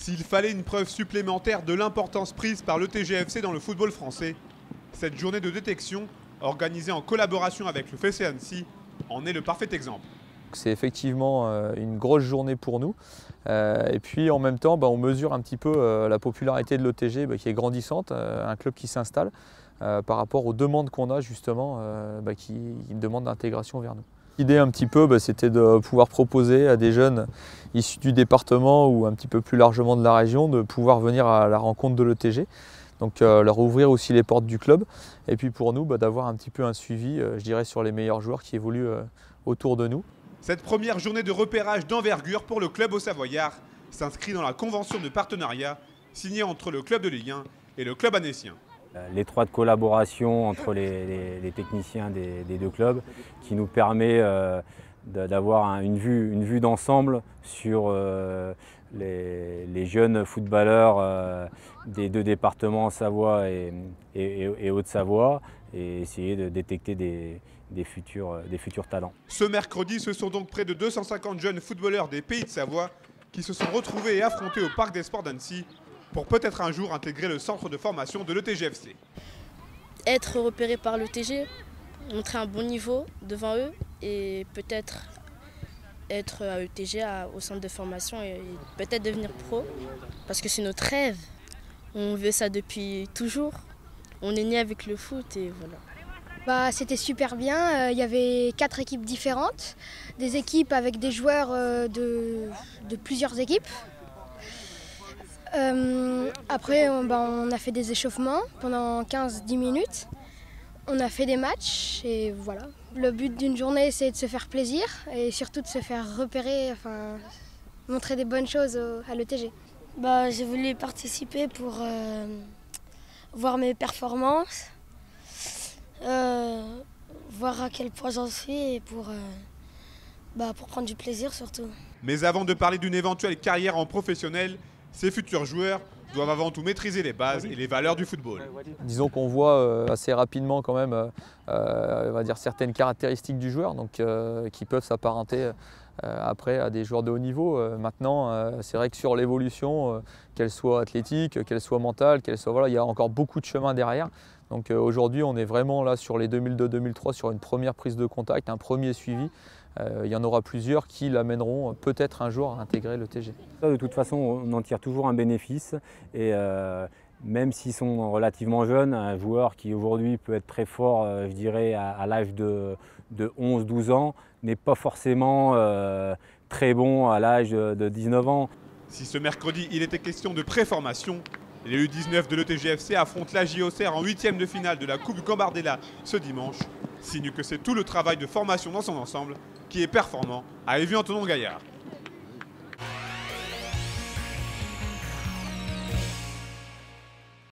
S'il fallait une preuve supplémentaire de l'importance prise par le TGFC dans le football français, cette journée de détection, organisée en collaboration avec le FC Annecy, en est le parfait exemple. C'est effectivement une grosse journée pour nous. Et puis en même temps, on mesure un petit peu la popularité de l'ETG qui est grandissante, un club qui s'installe par rapport aux demandes qu'on a justement, qui demandent d'intégration vers nous. L'idée un petit peu, c'était de pouvoir proposer à des jeunes issus du département ou un petit peu plus largement de la région de pouvoir venir à la rencontre de l'ETG. Donc leur ouvrir aussi les portes du club. Et puis pour nous, d'avoir un petit peu un suivi, je dirais, sur les meilleurs joueurs qui évoluent autour de nous. Cette première journée de repérage d'envergure pour le club haut-savoyard s'inscrit dans la convention de partenariat signée entre le club de Ligue 1 et le club annécien. L'étroite collaboration entre les techniciens des deux clubs qui nous permet d'avoir une vue d'ensemble sur les jeunes footballeurs des deux départements, Savoie et Haute-Savoie, et essayer de détecter des futurs talents. Ce mercredi, ce sont donc près de 250 jeunes footballeurs des Pays de Savoie qui se sont retrouvés et affrontés au Parc des Sports d'Annecy pour peut-être un jour intégrer le centre de formation de l'ETGFC. Être repéré par l'ETG, montrer un bon niveau devant eux et peut-être être à l'ETG, au centre de formation et peut-être devenir pro. Parce que c'est notre rêve. On veut ça depuis toujours. On est né avec le foot et voilà. C'était super bien, il y avait 4 équipes différentes, des équipes avec des joueurs de plusieurs équipes. Après, on a fait des échauffements pendant 15-10 minutes. On a fait des matchs et voilà. Le but d'une journée, c'est de se faire plaisir et surtout de se faire repérer, montrer des bonnes choses à l'ETG. J'ai voulu participer pour voir mes performances, voir à quel point j'en suis et pour prendre du plaisir surtout. Mais avant de parler d'une éventuelle carrière en professionnel, ces futurs joueurs doivent avant tout maîtriser les bases et les valeurs du football. Disons qu'on voit assez rapidement quand même on va dire certaines caractéristiques du joueur qui peuvent s'apparenter après à des joueurs de haut niveau. Maintenant, c'est vrai que sur l'évolution, qu'elle soit athlétique, qu'elle soit mentale, il y a encore beaucoup de chemin derrière. Donc aujourd'hui, on est vraiment là sur les 2002-2003 sur une première prise de contact, un premier suivi. Il y en aura plusieurs qui l'amèneront peut-être un jour à intégrer le TG. De toute façon, on en tire toujours un bénéfice et même s'ils sont relativement jeunes, un joueur qui aujourd'hui peut être très fort, je dirais, à l'âge de 11-12 ans, n'est pas forcément très bon à l'âge de 19 ans. Si ce mercredi, il était question de préformation, les U19 de l'ETGFC affrontent la JOCR en 8e de finale de la Coupe Gambardella ce dimanche, signe que c'est tout le travail de formation dans son ensemble qui est performant à Évian-Tonon-Gaillard.